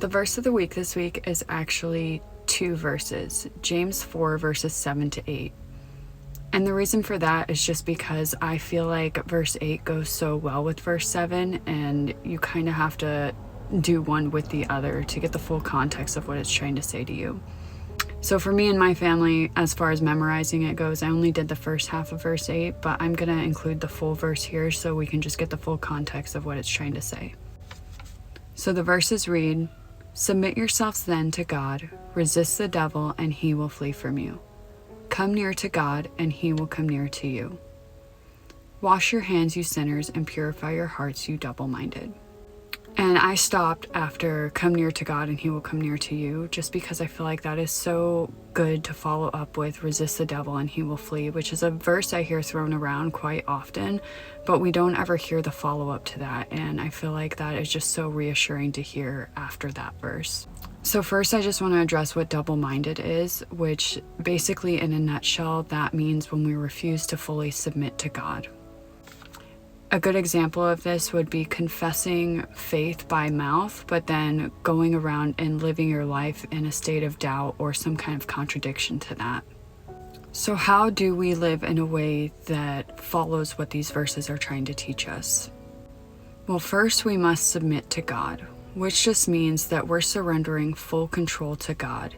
The verse of the week this week is actually 2 verses, James 4 verses 7 to 8. And the reason for that is just because I feel like verse 8 goes so well with verse 7, and you kind of have to do one with the other to get the full context of what it's trying to say to you. So for me and my family, as far as memorizing it goes, I only did the first half of verse 8, but I'm going to include the full verse here so we can just get the full context of what it's trying to say. So the verses read, "Submit yourselves then to God, resist the devil, and he will flee from you. Come near to God, and he will come near to you. Wash your hands, you sinners, and purify your hearts, you double-minded." And I stopped after "come near to God and he will come near to you," just because I feel like that is so good to follow up with "resist the devil and he will flee," which is a verse I hear thrown around quite often, but we don't ever hear the follow-up to that, and I feel like that is just so reassuring to hear after that verse. So first, I just want to address what double-minded is, which basically in a nutshell, that means when we refuse to fully submit to God. A good example of this would be confessing faith by mouth, but then going around and living your life in a state of doubt or some kind of contradiction to that. So how do we live in a way that follows what these verses are trying to teach us? Well, first we must submit to God, which just means that we're surrendering full control to God,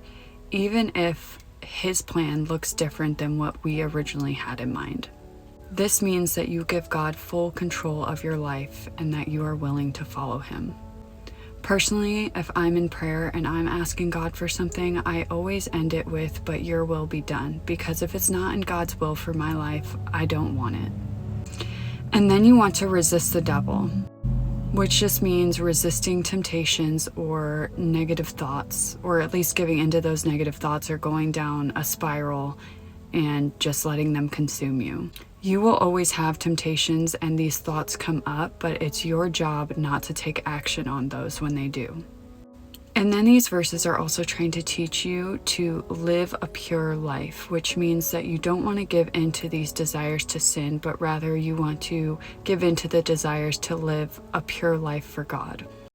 even if His plan looks different than what we originally had in mind. This means that you give God full control of your life and that you are willing to follow Him. Personally, if I'm in prayer and I'm asking God for something, I always end it with, "But your will be done," because if it's not in God's will for my life, I don't want it. And then you want to resist the devil, which just means resisting temptations or negative thoughts, or at least giving into those negative thoughts or going down a spiral and just letting them consume you. You will always have temptations and these thoughts come up, but it's your job not to take action on those when they do. And then these verses are also trying to teach you to live a pure life, which means that you don't want to give in to these desires to sin, but rather you want to give in to the desires to live a pure life for God.